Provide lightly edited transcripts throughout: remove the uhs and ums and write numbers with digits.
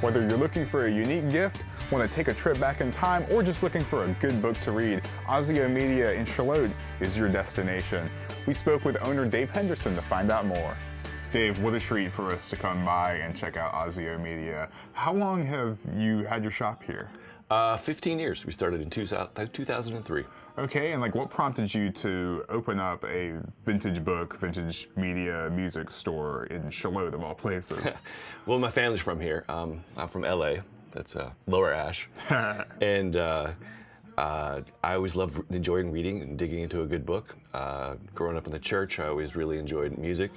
Whether you're looking for a unique gift, want to take a trip back in time, or just looking for a good book to read, Azio Media in Shallotte is your destination. We spoke with owner Dave Henderson to find out more. Dave, what a treat for us to come by and check out Azio Media. How long have you had your shop here? 15 years. We started in 2003. Okay, and what prompted you to open up a vintage book, vintage media, music store in Shallotte, of all places? Well, my family's from here. I'm from LA. That's Lower Ash. And I always loved enjoying reading and digging into a good book. Growing up in the church, I always really enjoyed music.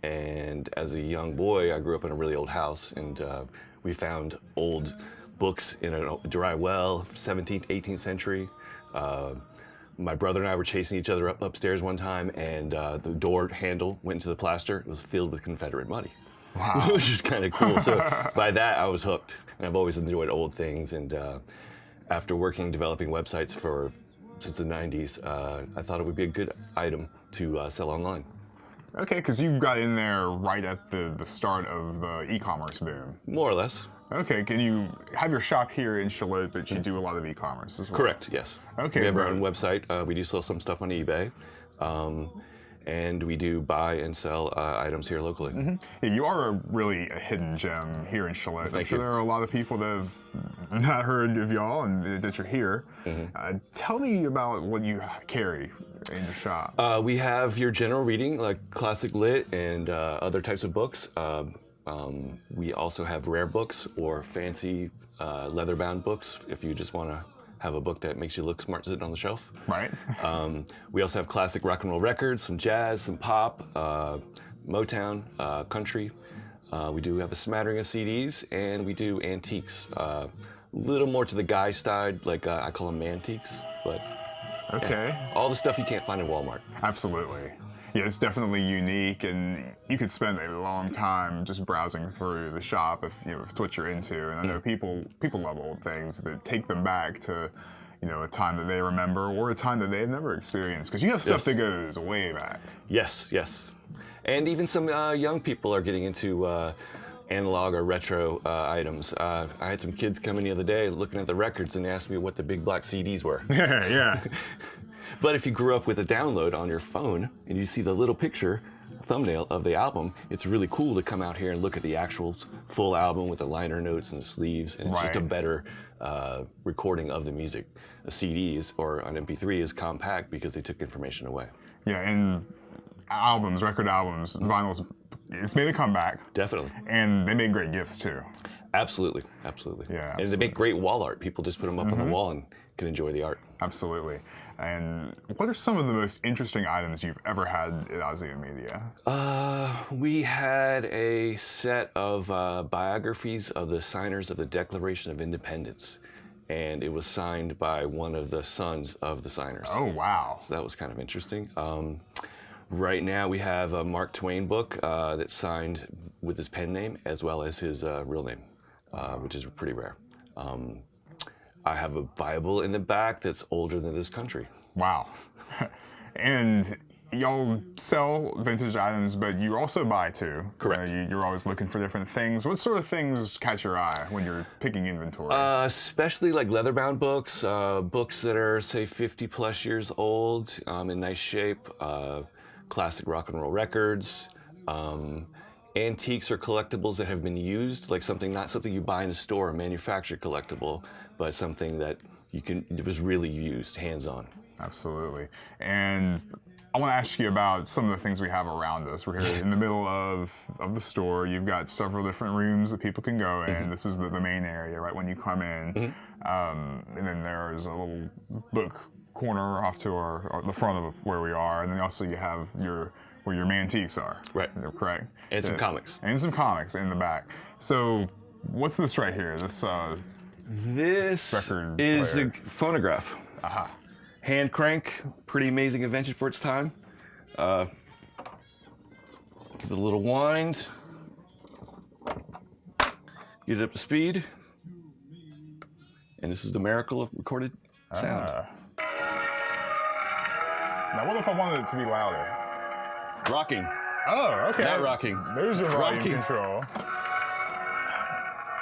And as a young boy, I grew up in a really old house, and we found old books in a dry well, 17th, 18th century. My brother and I were chasing each other upstairs one time, and the door handle went into the plaster. It was filled with Confederate money. Wow. Which is kind of cool. So by that, I was hooked. And I've always enjoyed old things. And after developing websites since the 90s, I thought it would be a good item to sell online. Okay, because you got in there right at the start of the e-commerce boom. More or less. Okay, can you have your shop here in Shallotte, but you do a lot of e-commerce as well? Correct, yes. Okay, we have our own website. We do sell some stuff on eBay. And we do buy and sell items here locally. Mm-hmm. Yeah, you are really a hidden gem here in Shallotte. I'm sure there are a lot of people that have not heard of y'all and that you're here. Mm-hmm. Tell me about what you carry in your shop. We have your general reading, like classic lit and other types of books. We also have rare books or fancy leather-bound books if you just want to have a book that makes you look smart sitting on the shelf. Right. We also have classic rock and roll records, some jazz, some pop, Motown, country. We do have a smattering of CDs, and we do antiques. A little more to the guy side, I call them mantiques, but okay. Yeah, all the stuff you can't find in Walmart. Absolutely. Yeah, it's definitely unique, and you could spend a long time just browsing through the shop if it's what you're into. And I know people love old things that take them back to, a time that they remember or a time that they've never experienced. Because you have stuff that goes way back. Yes, yes, and even some young people are getting into analog or retro items. I had some kids come in the other day looking at the records and asked me what the big black CDs were. Yeah. But if you grew up with a download on your phone and you see the little picture, thumbnail of the album, it's really cool to come out here and look at the actual full album with the liner notes and the sleeves, and it's just a better recording of the music. A CDs or an MP3 is compact because they took information away. Yeah, and albums, record albums, vinyls, it's made a comeback. Definitely. And they make great gifts too. Absolutely, absolutely. Yeah, absolutely. And they make great wall art. People just put them up on the wall and can enjoy the art. Absolutely. And what are some of the most interesting items you've ever had at Azio Media? We had a set of biographies of the signers of the Declaration of Independence, and it was signed by one of the sons of the signers. Oh, wow. So that was kind of interesting. Right now we have a Mark Twain book that's signed with his pen name as well as his real name, which is pretty rare. I have a Bible in the back that's older than this country. Wow. And y'all sell vintage items, but you also buy too. Correct. You're always looking for different things. What sort of things catch your eye when you're picking inventory? Especially like leather-bound books, books that are, say, 50 plus years old, in nice shape, classic rock and roll records, antiques or collectibles that have been used, like not something you buy in a store, a manufactured collectible, but something that it was really used, hands-on. Absolutely. And I want to ask you about some of the things we have around us. We're here in the middle of the store. You've got several different rooms that people can go in. This is the main area, right, when you come in. And then there's a little book corner off to the front of where we are. And then also you have where your mantiques are. Right. Correct. And some comics. And some comics in the back. So what's this right here? This record is player. a phonograph. Aha. Hand crank, pretty amazing invention for its time. Give it a little wind. Get it up to speed. And this is the miracle of recorded sound. Now what if I wanted it to be louder? Rocking. Oh, okay. Not rocking. There's your volume Rocking. control.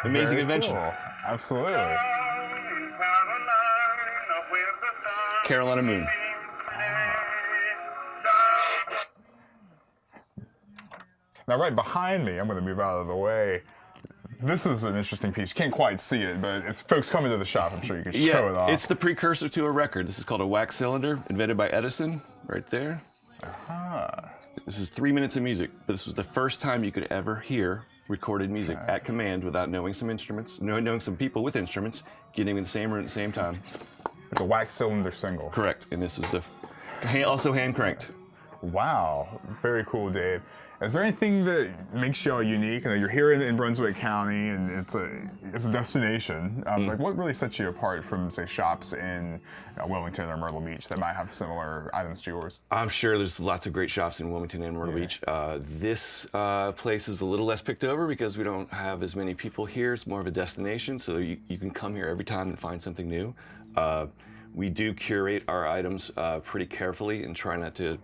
amazing Very invention. Cool. Absolutely. Carolina Moon. Now, right behind me, I'm going to move out of the way. This is an interesting piece. You can't quite see it, but if folks come into the shop, I'm sure you can show it off. It's the precursor to a record. This is called a wax cylinder, invented by Edison, right there. This is 3 minutes of music, but this was the first time you could ever hear recorded music at command without knowing some instruments, knowing some people with instruments, getting in the same room at the same time. It's a wax cylinder single. Correct, and this is also hand cranked. Wow, very cool, Dave. Is there anything that makes y'all unique? You know, you're here in Brunswick County, and it's a destination. Like, what really sets you apart from, say, shops in Wilmington or Myrtle Beach that might have similar items to yours? I'm sure there's lots of great shops in Wilmington and Myrtle Beach. This place is a little less picked over because we don't have as many people here. It's more of a destination, so you can come here every time and find something new. We do curate our items pretty carefully and try not to.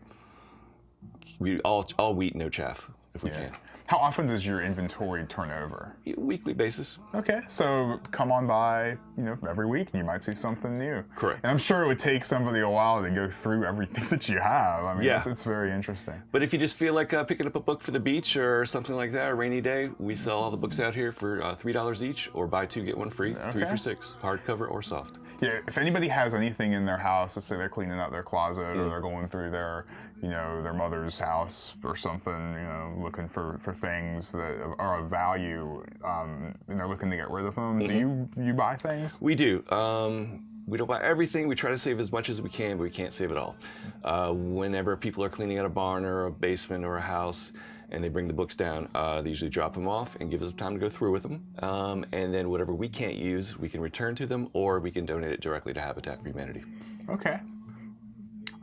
We all wheat, no chaff, if we can. How often does your inventory turn over? Weekly basis. Okay, so come on by, every week, and you might see something new. Correct. And I'm sure it would take somebody a while to go through everything that you have. I mean, it's very interesting. But if you just feel like picking up a book for the beach or something like that, a rainy day, we sell all the books out here for $3 each, or buy two, get one free, 3 for $6, hardcover or soft. Yeah, if anybody has anything in their house, let's say they're cleaning out their closet or they're going through their mother's house or something, looking for things that are of value, and they're looking to get rid of them, do you buy things? We do. We don't buy everything. We try to save as much as we can, but we can't save it all. Whenever people are cleaning out a barn or a basement or a house, and they bring the books down, they usually drop them off and give us time to go through with them. And then whatever we can't use, we can return to them, or we can donate it directly to Habitat for Humanity. Okay.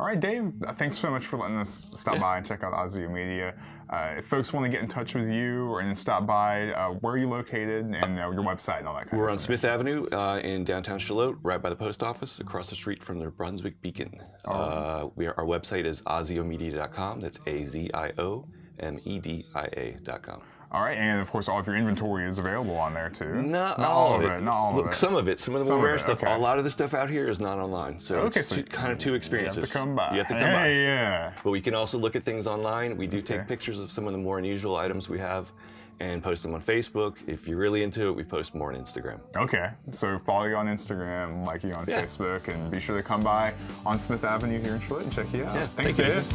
All right, Dave, thanks so much for letting us stop by and check out Azio Media. If folks want to get in touch with you and stop by, where are you located, and your website and all that kind of stuff? We're on Smith Avenue in downtown Shallotte, right by the post office, across the street from the Brunswick Beacon. Our website is aziomedia.com. That's AZIOMEDIA.com. All right, and of course, all of your inventory is available on there too. Not all of it. Not all of it. Some of it. Some of the more rare stuff. Okay. A lot of the stuff out here is not online, so it's kind of two experiences. You have to come by. You have to come by. Yeah. But we can also look at things online. We do take pictures of some of the more unusual items we have and post them on Facebook. If you're really into it, we post more on Instagram. Okay, so follow you on Instagram, like you on Facebook, and be sure to come by on Smith Avenue here in Shallotte and check you out. Yeah, Thanks, thank you. Dave.